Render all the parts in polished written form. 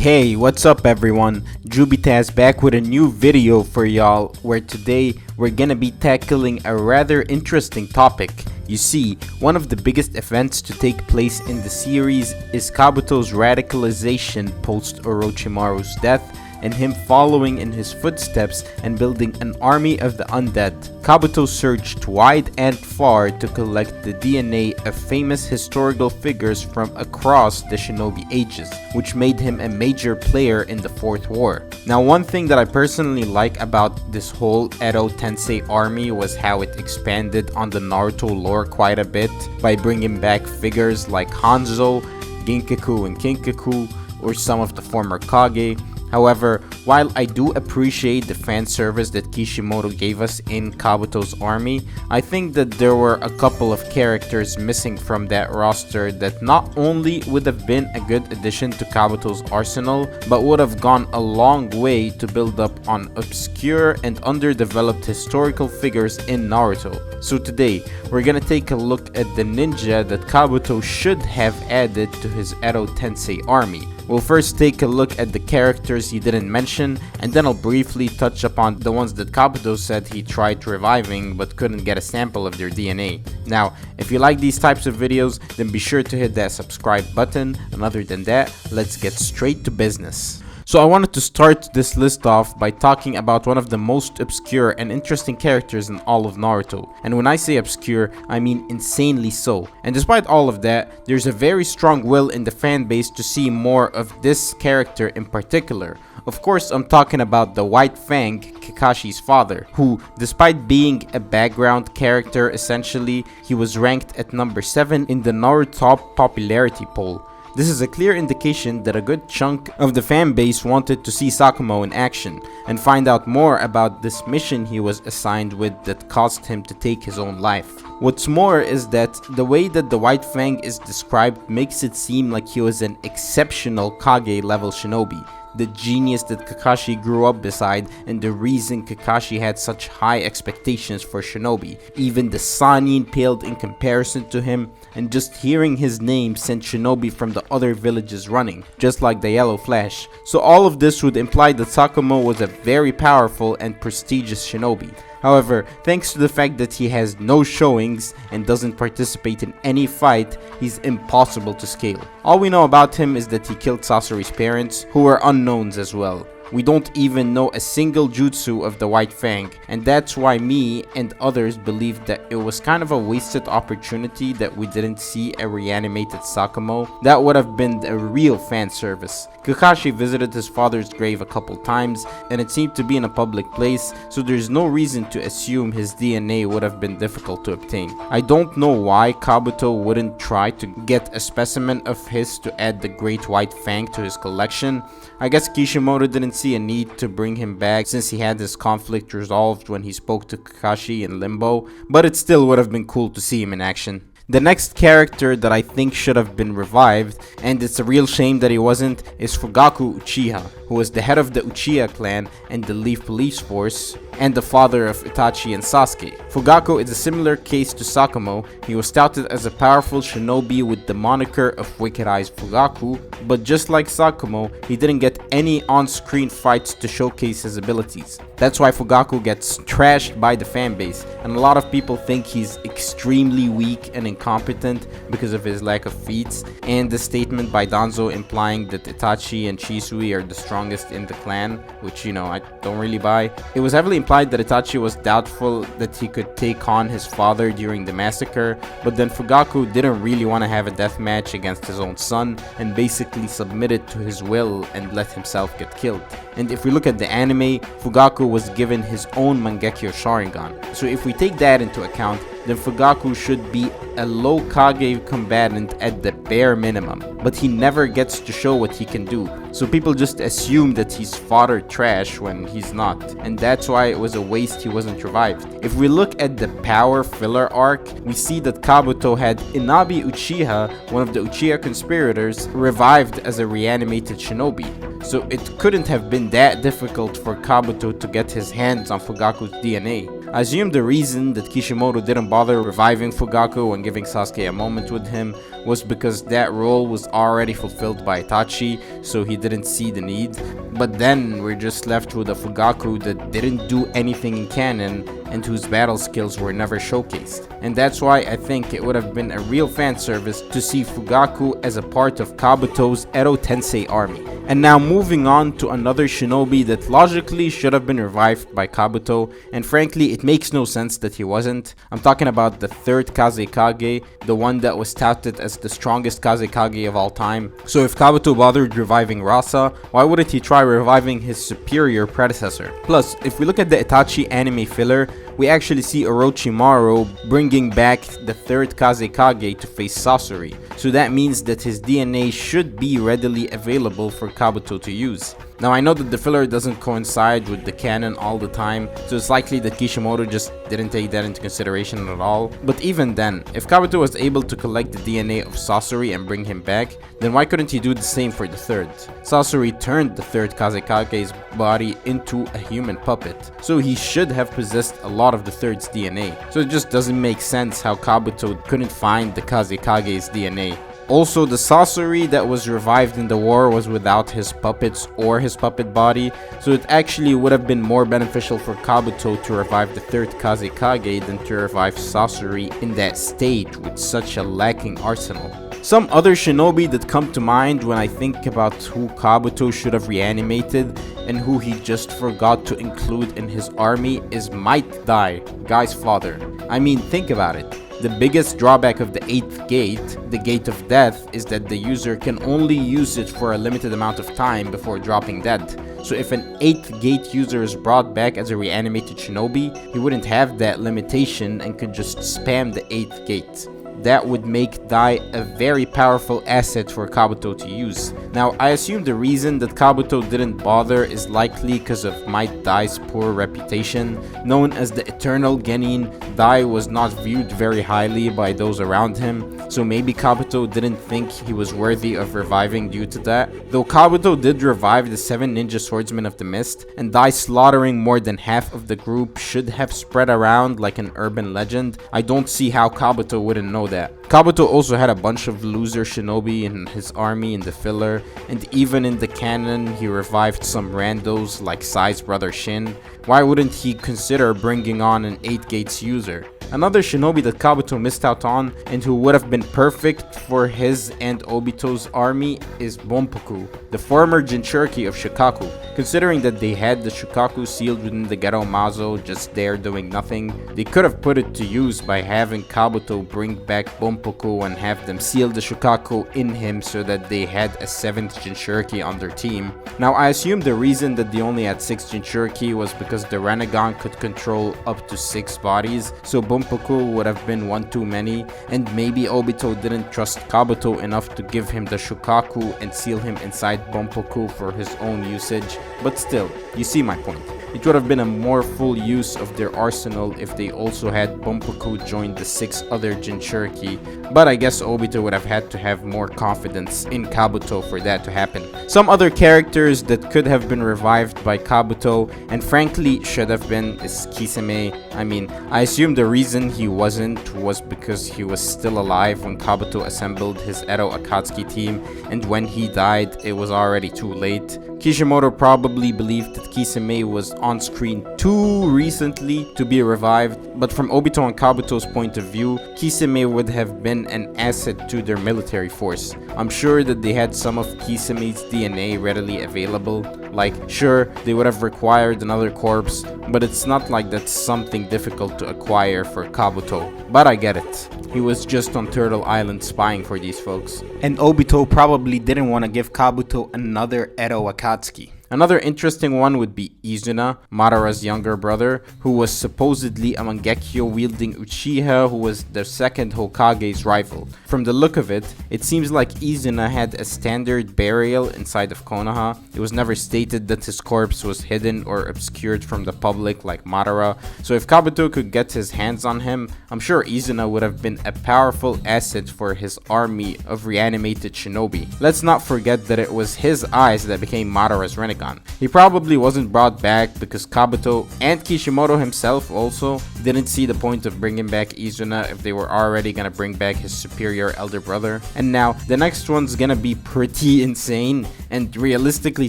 Hey, what's up everyone? Jubitaz back with a new video for y'all, where today we're gonna be tackling a rather interesting topic. You see, one of the biggest events to take place in the series is Kabuto's radicalization post Orochimaru's death, and him following in his footsteps and building an army of the undead. Kabuto searched wide and far to collect the DNA of famous historical figures from across the Shinobi ages, which made him a major player in the Fourth War. Now, one thing that I personally like about this whole Edo Tensei army was how it expanded on the Naruto lore quite a bit by bringing back figures like Hanzo, Ginkaku and Kinkaku, or some of the former Kage. However, while I do appreciate the fan service that Kishimoto gave us in Kabuto's army, I think that there were a couple of characters missing from that roster that not only would have been a good addition to Kabuto's arsenal, but would have gone a long way to build up on obscure and underdeveloped historical figures in Naruto. So today, we're gonna take a look at the ninja that Kabuto should have added to his Edo Tensei army. We'll first take a look at the characters he didn't mention, and then I'll briefly touch upon the ones that Kabuto said he tried reviving but couldn't get a sample of their DNA. Now, if you like these types of videos, then be sure to hit that subscribe button, and other than that, let's get straight to business. So I wanted to start this list off by talking about one of the most obscure and interesting characters in all of Naruto. And when I say obscure, I mean insanely so. And despite all of that, there's a very strong will in the fan base to see more of this character in particular. Of course, I'm talking about the White Fang, Kakashi's father, who, despite being a background character essentially, he was ranked at number 7 in the Naruto top popularity poll. This is a clear indication that a good chunk of the fan base wanted to see Sakumo in action and find out more about this mission he was assigned with that caused him to take his own life. What's more is that the way that the White Fang is described makes it seem like he was an exceptional Kage level shinobi, the genius that Kakashi grew up beside and the reason Kakashi had such high expectations for shinobi. Even the Sannin paled in comparison to him, and just hearing his name sent shinobi from the other villages running, just like the Yellow Flash. So all of this would imply that Sakumo was a very powerful and prestigious shinobi. However, thanks to the fact that he has no showings and doesn't participate in any fight, he's impossible to scale. All we know about him is that he killed Sasori's parents, who were unknowns as well. We don't even know a single jutsu of the White Fang, and that's why me and others believe that it was kind of a wasted opportunity that we didn't see a reanimated Sakumo. That would have been a real fan service. Kakashi visited his father's grave a couple times, and it seemed to be in a public place, so there's no reason to assume his DNA would have been difficult to obtain. I don't know why Kabuto wouldn't try to get a specimen of his to add the Great White Fang to his collection. I guess Kishimoto didn't see a need to bring him back since he had his conflict resolved when he spoke to Kakashi in Limbo, but it still would have been cool to see him in action. The next character that I think should have been revived, and it's a real shame that he wasn't, is Fugaku Uchiha, who was the head of the Uchiha clan and the Leaf Police Force, and the father of Itachi and Sasuke. Fugaku is a similar case to Sakumo. He was touted as a powerful shinobi with the moniker of Wicked Eyes Fugaku, but just like Sakumo, he didn't get any on-screen fights to showcase his abilities. That's why Fugaku gets trashed by the fanbase, and a lot of people think he's extremely weak and incompetent because of his lack of feats, and the statement by Danzo implying that Itachi and Chisui are the strongest in the clan, which, you know, I don't really buy. It was heavily implied that Itachi was doubtful that he could take on his father during the massacre, but then Fugaku didn't really want to have a death match against his own son and basically submitted to his will and let himself get killed. And if we look at the anime, Fugaku was given his own Mangekyo Sharingan. So if we take that into account, then Fugaku should be a low Kage combatant at the bare minimum, but he never gets to show what he can do, so people just assume that he's fodder trash when he's not, and that's why it was a waste he wasn't revived. If we look at the power filler arc, we see that Kabuto had Inabi Uchiha, one of the Uchiha conspirators, revived as a reanimated shinobi, so it couldn't have been that difficult for Kabuto to get his hands on Fugaku's DNA. I assume the reason that Kishimoto didn't bother reviving Fugaku and giving Sasuke a moment with him was because that role was already fulfilled by Itachi, so he didn't see the need. But then we're just left with a Fugaku that didn't do anything in canon and whose battle skills were never showcased. And that's why I think it would have been a real fan service to see Fugaku as a part of Kabuto's Edo Tensei army. And now moving on to another shinobi that logically should have been revived by Kabuto, and frankly it makes no sense that he wasn't. I'm talking about the third Kazekage, the one that was touted as the strongest Kazekage of all time. So if Kabuto bothered reviving Rasa, why wouldn't he try reviving his superior predecessor? Plus, if we look at the Itachi anime filler, we actually see Orochimaru bringing back the third Kazekage to face Sasori, so that means that his DNA should be readily available for Kabuto to use. Now I know that the filler doesn't coincide with the canon all the time, so it's likely that Kishimoto just didn't take that into consideration at all. But even then, if Kabuto was able to collect the DNA of Sasori and bring him back, then why couldn't he do the same for the third? Sasori turned the third Kazekage's body into a human puppet, so he should have possessed a lot of the third's DNA. So it just doesn't make sense how Kabuto couldn't find the Kazekage's DNA. Also, the Sasori that was revived in the war was without his puppets or his puppet body, so it actually would have been more beneficial for Kabuto to revive the third Kazekage than to revive Sasori in that state with such a lacking arsenal. Some other shinobi that come to mind when I think about who Kabuto should have reanimated and who he just forgot to include in his army is Might Dai, Guy's father. I mean, think about it. The biggest drawback of the 8th gate, the gate of death, is that the user can only use it for a limited amount of time before dropping dead. So if an 8th gate user is brought back as a reanimated shinobi, he wouldn't have that limitation and could just spam the 8th gate. That would make Dai a very powerful asset for Kabuto to use. Now, I assume the reason that Kabuto didn't bother is likely because of Might Dai's poor reputation. Known as the Eternal Genin, Dai was not viewed very highly by those around him, so maybe Kabuto didn't think he was worthy of reviving due to that. Though Kabuto did revive the 7 ninja swordsmen of the mist, and Dai slaughtering more than half of the group should have spread around like an urban legend, I don't see how Kabuto wouldn't know that. Kabuto also had a bunch of loser shinobi in his army in the filler, and even in the canon he revived some randos like Sai's brother Shin. Why wouldn't he consider bringing on an 8 gates user? Another shinobi that Kabuto missed out on and who would have been perfect for his and Obito's army is Buppoku, the former Jinchuriki of Shikaku. Considering that they had the Shukaku sealed within the Ghetto Mazo just there doing nothing, they could have put it to use by having Kabuto bring back Buppoku and have them seal the Shukaku in him so that they had a 7th Jinchuriki on their team. Now I assume the reason that they only had 6 Jinchuriki was because the Renegon could control up to 6 bodies, so Buppoku would have been one too many, and maybe Obito didn't trust Kabuto enough to give him the Shukaku and seal him inside Buppoku for his own usage. But still, you see my point. It would have been a more full use of their arsenal if they also had Buppoku join the 6 other Jinchuriki, but I guess Obito would have had to have more confidence in Kabuto for that to happen. Some other characters that could have been revived by Kabuto, and frankly should have been, is Kisame. I mean, I assume the reason he wasn't was because he was still alive when Kabuto assembled his Edo Akatsuki team, and when he died, it was already too late. Kishimoto probably believed that Kisame was on screen too recently to be revived, but from Obito and Kabuto's point of view, Kisame would have been an asset to their military force. I'm sure that they had some of Kisame's DNA readily available. Like, sure, they would have required another corpse, but it's not like that's something difficult to acquire for Kabuto. But I get it. He was just on Turtle Island spying for these folks. And Obito probably didn't want to give Kabuto another Edo Akatsuki. Another interesting one would be Izuna, Madara's younger brother, who was supposedly a Mangekyo-wielding Uchiha who was the second Hokage's rival. From the look of it, it seems like Izuna had a standard burial inside of Konoha. It was never stated that his corpse was hidden or obscured from the public like Madara, so if Kabuto could get his hands on him, I'm sure Izuna would have been a powerful asset for his army of reanimated shinobi. Let's not forget that it was his eyes that became Madara's Renegon. gone. He probably wasn't brought back because Kabuto and Kishimoto himself also didn't see the point of bringing back Izuna if they were already gonna bring back his superior elder brother. And now the next one's gonna be pretty insane, and realistically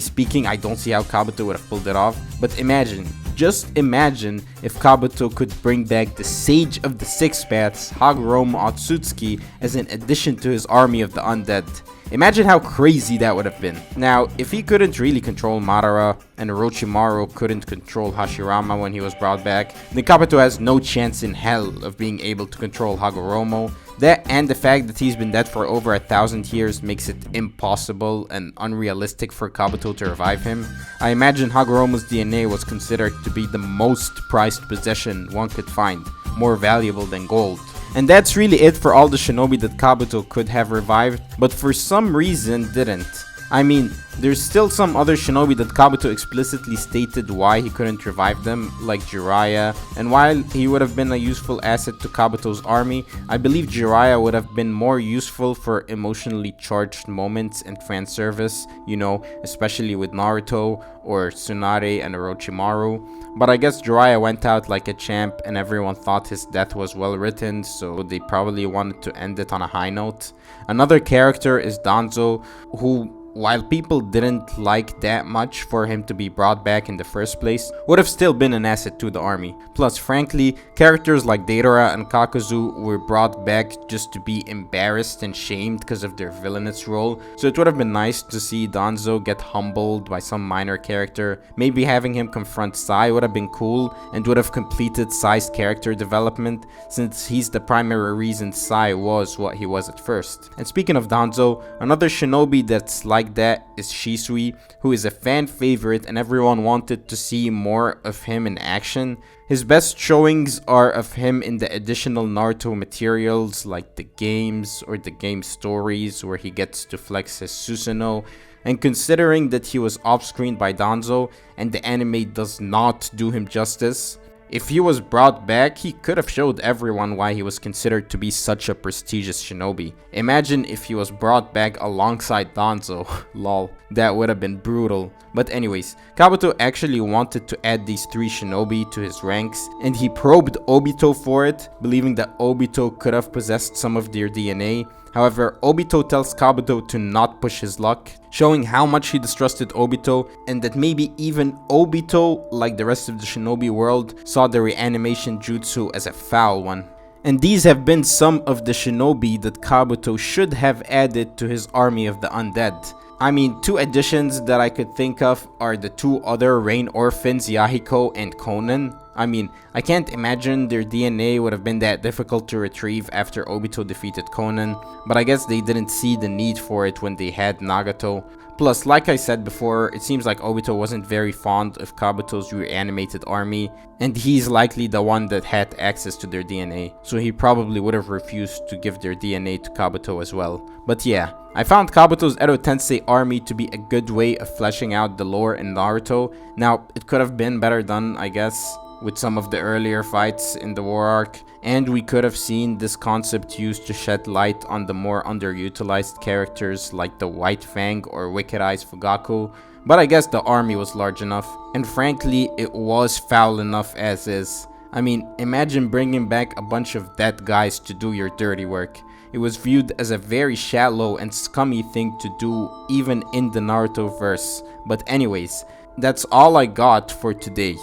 speaking, I don't see how Kabuto would have pulled it off. But imagine, just imagine if Kabuto could bring back the Sage of the Six Paths, Hagoromo Otsutsuki, as an addition to his army of the undead. Imagine how crazy that would have been. Now, if he couldn't really control Madara, and Orochimaru couldn't control Hashirama when he was brought back, then Kabuto has no chance in hell of being able to control Hagoromo. That and the fact that he's been dead for over 1,000 years makes it impossible and unrealistic for Kabuto to revive him. I imagine Hagoromo's DNA was considered to be the most prized possession one could find, more valuable than gold. And that's really it for all the shinobi that Kabuto could have revived, but for some reason didn't. I mean, there's still some other shinobi that Kabuto explicitly stated why he couldn't revive them, like Jiraiya, and while he would have been a useful asset to Kabuto's army, I believe Jiraiya would have been more useful for emotionally charged moments and fan service, you know, especially with Naruto or Tsunade and Orochimaru. But I guess Jiraiya went out like a champ and everyone thought his death was well written, so they probably wanted to end it on a high note. Another character is Danzo, who, while people didn't like that much for him to be brought back in the first place, would have still been an asset to the army. Plus, frankly, characters like Deidara and Kakuzu were brought back just to be embarrassed and shamed because of their villainous role, so it would have been nice to see Danzo get humbled by some minor character. Maybe having him confront Sai would have been cool and would have completed Sai's character development, since he's the primary reason Sai was what he was at first. And speaking of Danzo, another shinobi that's like that is Shisui, who is a fan favorite and everyone wanted to see more of him in action. His best showings are of him in the additional Naruto materials like the games or the game stories where he gets to flex his Susanoo. And considering that he was off-screen by Danzo and the anime does not do him justice, if he was brought back, he could have showed everyone why he was considered to be such a prestigious shinobi. Imagine if he was brought back alongside Danzo, lol, that would have been brutal. But anyways, Kabuto actually wanted to add these 3 shinobi to his ranks, and he probed Obito for it, believing that Obito could have possessed some of their DNA. However, Obito tells Kabuto to not push his luck, showing how much he distrusted Obito, and that maybe even Obito, like the rest of the shinobi world, saw the reanimation jutsu as a foul one. And these have been some of the shinobi that Kabuto should have added to his army of the undead. I mean, 2 additions that I could think of are the 2 other Rain Orphans, Yahiko and Konan. I mean, I can't imagine their DNA would have been that difficult to retrieve after Obito defeated Konan, but I guess they didn't see the need for it when they had Nagato. Plus, like I said before, it seems like Obito wasn't very fond of Kabuto's reanimated army, and he's likely the one that had access to their DNA, so he probably would have refused to give their DNA to Kabuto as well. But yeah, I found Kabuto's Edo Tensei army to be a good way of fleshing out the lore in Naruto. Now, it could have been better done, I guess, with some of the earlier fights in the war arc, and we could have seen this concept used to shed light on the more underutilized characters like the White Fang or Wicked Eyes Fugaku, but I guess the army was large enough, and frankly it was foul enough as is. I mean, imagine bringing back a bunch of dead guys to do your dirty work. It was viewed as a very shallow and scummy thing to do even in the Naruto verse. But anyways, that's all I got for today.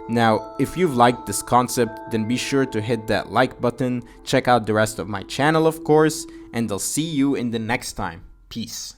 Now, if you've liked this concept, then be sure to hit that like button, check out the rest of my channel of course, and I'll see you in the next time. Peace.